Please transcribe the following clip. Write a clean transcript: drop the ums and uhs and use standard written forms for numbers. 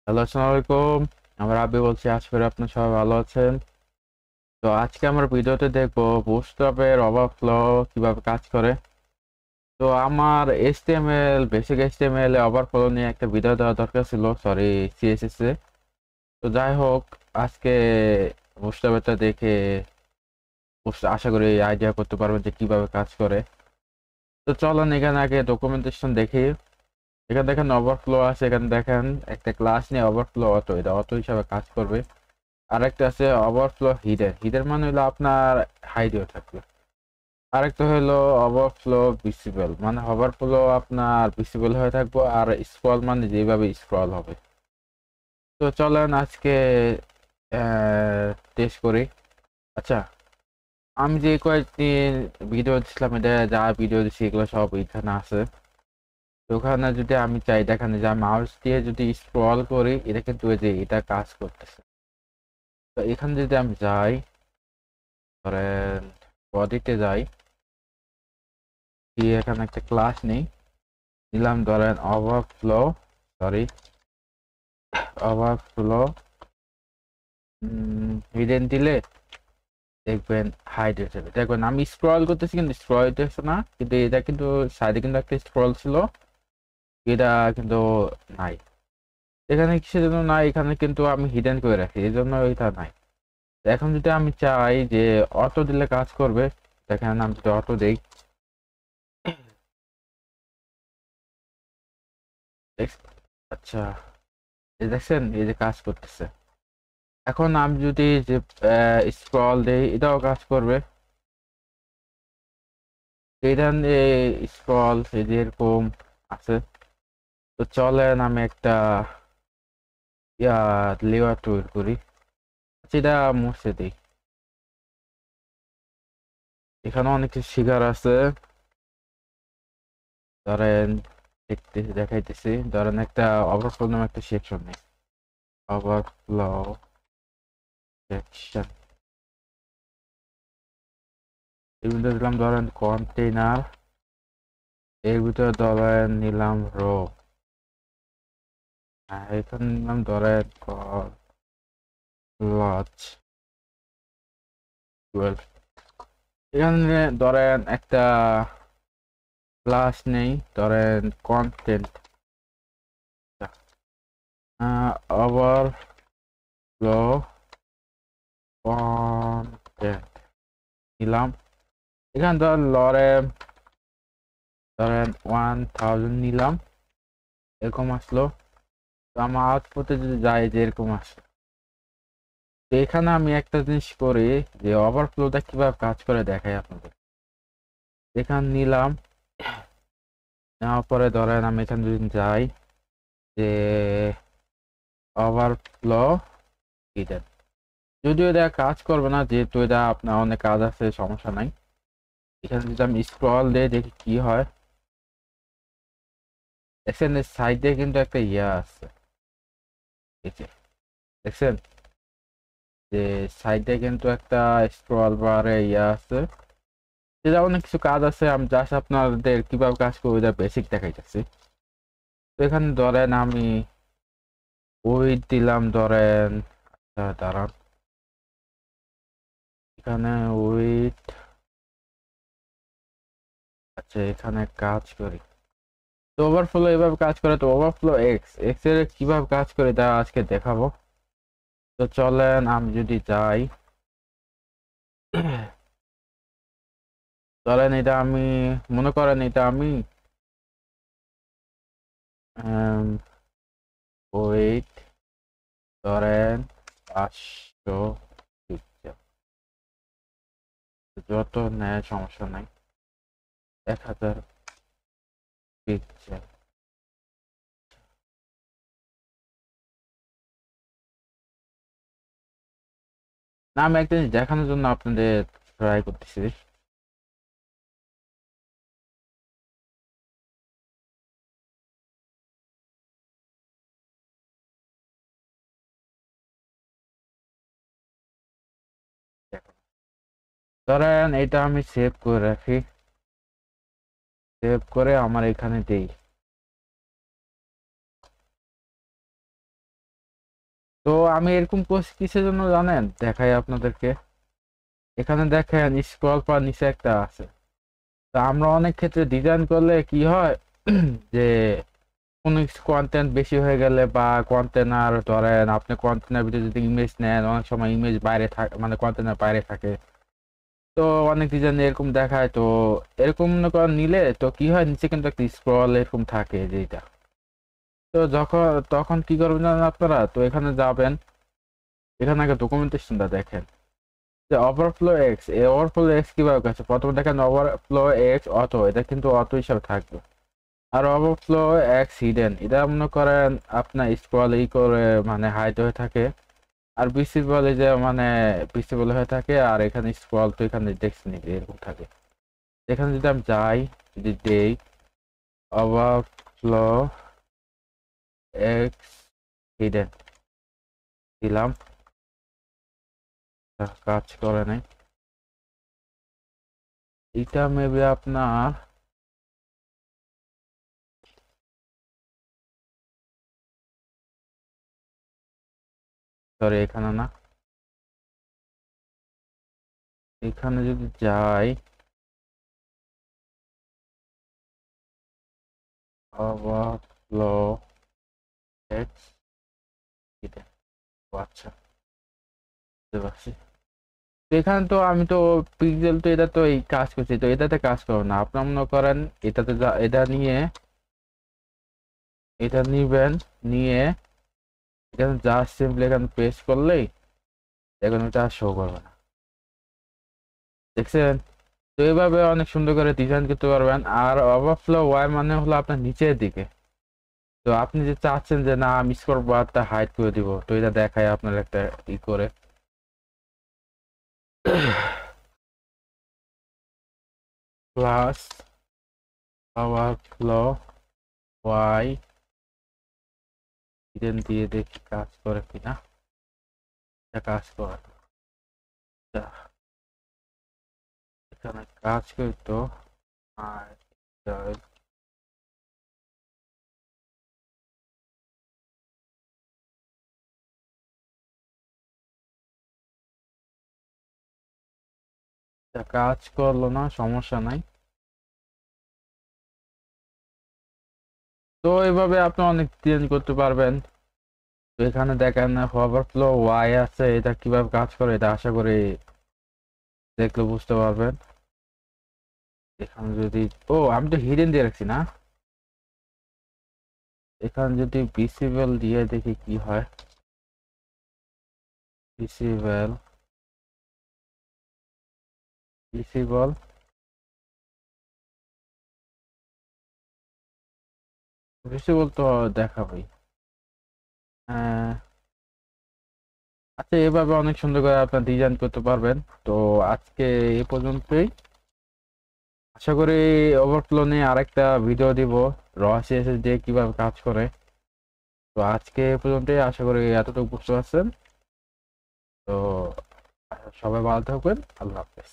Hello, আসসালামু আলাইকুম। আমরা আব্বু বলছি, আশা করি আপনার সবাই ভালো আছেন। তো আজকে আমরা ভিডিওতে দেখবো বুটস্ট্র্যাপের ওভারফ্লো কিভাবে কাজ করে। তো আমার এইচটিএমএল বেসিক এইচটিএমএল এ ওভারফ্লো নিয়ে একটা ভিডিও দেওয়া দরকার ছিল, সরি, সিএসএস এ। তো যাই হোক, আজকে বুটস্ট্র্যাপটা দেখে আশা করি আইডিয়া করতে পারবেন যে কিভাবে কাজ করে। তো চলেন এখানে আগে ডকুমেন্টেশন দেখি। এখানে দেখেন ওভারফ্লো আছে, এখানে দেখেন একটা ক্লাস নিয়ে ওভারফ্লো অটো, এটা অটো হিসাবে কাজ করবে। আরেকটা আছে ওভারফ্লো হিডেন, হিডেন মানে হলো আপনার হাইডেও থাকবে। আরেকটা হলো ওভারফ্লো ভিজিবল, মানে ওভারফ্লো আপনার ভিজিবল হয়ে থাকবো, আর স্ক্রল মানে যেভাবে স্ক্রল হবে। তো চলেন আজকে টেস্ট করি। আচ্ছা, আমি যে কয়েকদিন ভিডিও দিচ্ছিলাম, এটা যা ভিডিও দিচ্ছি এগুলো সব এখানে আছে। তো ওখানে যদি আমি চাই, দেখেন যে আমি মাউস দিয়ে যদি স্ক্রল করি, এটা কিন্তু ওই যে এটা কাজ করতেছে। তো এখানে যদি আমি যাই, ধরেন বডিতে যাই, দিয়ে এখানে একটা ক্লাস নেই, নিলাম ধরেন ওভারফ্লো, সরি, ওভারফ্লো হিডেন দিলে দেখবেন হাইড হয়ে যাবে। দেখবেন আমি স্ক্রল করতেছি কিন্তু স্ক্রল হচ্ছে না, কিন্তু এটা কিন্তু সাইডে কিন্তু একটা স্ক্রল ছিল, এটা কিন্তু নাই। এখানে কিসের জন্য নাই, এখানে কিন্তু আমি হিডেন করে রাখি, এই জন্য এটা নাই। তো এখন যদি আমি চাই যে অটো দিলে কাজ করবে, দেখেন আমি যদি অটো দেই, আচ্ছা, এই দেখছেন এই যে কাজ করতেছে। এখন আমি যদি যে স্ক্রল দেই, এটাও কাজ করবে। এটা স্ক্রল এই যে এরকম আছে। তো চলেন আমি একটা ইয়া লেয়ার তৈরি করি, সেটা মুছে দিই। এখানে অনেক কিছু শিকার আছে, ধরেন দেখতে দেখাইতেছি, ধরেন একটা ওভারফ্লো নামে একটা সেকশন নেই, ওভারফ্লো সেকশন। এর ভিতরে দিলাম ধরেন কন্টেইনার, এর ভিতরে ধরেন নিলাম রো, এখানে নিলাম ধরেন লজ 12। এখানে ধরেন একটা ক্লাস নেই, ধরেন কন্টেন্ট, ওভারফ্লো কন্টেন্ট নিলাম। এখানে ধরেন 1000 নিলাম, এরকম আসলো। তো আমার আউটপুটে যদি যাই যে এরকম আসলো। তো এখানে আমি একটা জিনিস করি, যে ওভারফ্লোটা কিভাবে কাজ করে দেখাই আপনাদের। এখানে নিলাম, নেওয়ার পরে ধরেন আমি এখানে যদি যাই যে ওভারফ্লো হিডেন, যদিও এটা কাজ করবে না, যেহেতু এটা আপনার অনেক কাজ আছে, সমস্যা নাই। এখানে যদি আমি স্ক্রল দিয়ে দেখি কি হয়, দেখছেন সাইডে কিন্তু একটা ইয়া আছে, এই যে দেখছেন যে সাইডে কিন্তু একটা স্ক্রল বারে ইয়া আছে, যেটা অনেক কিছু কাজ আছে। আমি জাস্ট আপনাদের কিভাবে কাজ করবো এটা বেসিক দেখাইতেছি। তো এখানে ধরেন আমি উইথ দিলাম ধরেন, আচ্ছা দাঁড়ান, এখানে উইথ, আচ্ছা এখানে কাজ করি। তো ওভারফ্লো এভাবে কাজ করে। তো ওভারফ্লো এক্স এক্স এর কিভাবে কাজ করে তা আজকে দেখাবো। তো চলেন আমি যদি যাই, চলেন এটা আমি, মনে করেন এটা আমি ওয়েট ধরেন 500 পিক্সেল, যত নেয় সমস্যা নাই, 1000 পিক্সেল। না, আমি একটা জিনিস দেখানোর জন্য আপনাদের ট্রাই করতেছি। দেখুন, ধরেন এটা আমি সেভ করে রাখি, সেভ করে আমার এখানে দেই। তো আমি এরকম করছি কিসের জন্য জানেন, দেখাই আপনাদেরকে। এখানে দেখেন স্ক্রল বার নিচে একটা আছে। তো আমরা অনেক ক্ষেত্রে ডিজাইন করলে কি হয় যে কোনো কন্টেন্ট বেশি হয়ে গেলে বা কন্টেনার ধরেন আপনি কন্টেনার ভিতরে যদি ইমেজ নেন, অনেক সময় ইমেজ বাইরে থাকে, মানে কন্টেনার বাইরে থাকে। তো অনেক ডিজাইন এরকম দেখায়। তো এরকম মনে করেন নিলে তো কি হয়, নিচে কিন্তু একটা স্ক্রল এরকম থাকে যেটা। তো তখন কি করবেন জানেন আপনারা, তো এখানে যাবেন, এখানে আগে ডকুমেন্টেশনটা দেখেন যে ওভারফ্লো এক্স। এই ওভারফ্লো এক্স কিভাবে কাছে, প্রথমে দেখেন ওভারফ্লো এক্স অটো, এটা কিন্তু অটো হিসাবে থাকবে। আর ওভারফ্লো এক্স হিডেন, এটা মনে করেন আপনার স্ক্রল করে মানে হাইড হয়ে থাকে। আর ভিজিবল এই যে মানে ভিজিবল হয়ে থাকে। আর এখানে স্ক্রল তো এখানে দেখছেন এরকম থাকে। এখানে যদি আমি যাই, যদি দেই ওভারফ্লো এক্স হিডেন দিলাম, কাজ করে নাই। এটা মেবি আপনার সরি এখানে না, এখানে যদি যাই ওভারফ্লো এক্স হিডেন, আচ্ছা বুঝতে পারছি। তো এখানে তো আমি তো পিক্সেল তো এটা তো এই কাজ করছি, তো এটাতে কাজ করবে না। আপনার মনে করেন এটাতে এটা নিয়ে, এটা নিবেন, নিয়ে এখানে জাস্ট সিম্পলি এখানে পেস্ট করলেই এখন এটা শো করবে না, দেখছেন? তো এইভাবে অনেক সুন্দর করে ডিজাইন করতে পারবেন। আর ওভারফ্লো ওয়াই মানে হলো আপনার নিচের দিকে। তো আপনি যে চাচ্ছেন যে না আমি স্ক্রল বারটা হাইড করে দিব, তো এটা দেখায় আপনার একটা ই করে প্লাস ওভারফ্লো ওয়াই হিডেন দিয়ে দেখি কাজ করে কিনা। এটা কাজ করে না। আচ্ছা, এখানে কাজ করতো। আর এটা কাজ করলো না, সমস্যা নাই। তো এইভাবে আপনি অনেক চেঞ্জ করতে পারবেন। তো এখানে দেখেন ওভারফ্লো ওয়াই আছে, এটা কিভাবে কাজ করে এটা আশা করি দেখলে বুঝতে পারবেন। এখানে যদি, ও আমি তো হিডেন দিয়ে রাখছি না, এখানে যদি ভিজিবল দিয়ে দেখি কি হয়। ভিজিবল, ভিজিবল, ভিজিবল তো দেখাবেই। হ্যাঁ, আচ্ছা এভাবে অনেক সুন্দর করে আপনার ডিজাইন করতে পারবেন। তো আজকে এই পর্যন্তই। আশা করি ওভারফ্লো নিয়ে আরেকটা ভিডিও দিব, র সিএসএস দিয়ে কিভাবে কাজ করে। তো আজকে এ পর্যন্তই, আশা করি এতটুকু বুঝতে পারছেন। তো সবাই ভালো থাকবেন, আল্লাহ হাফেজ।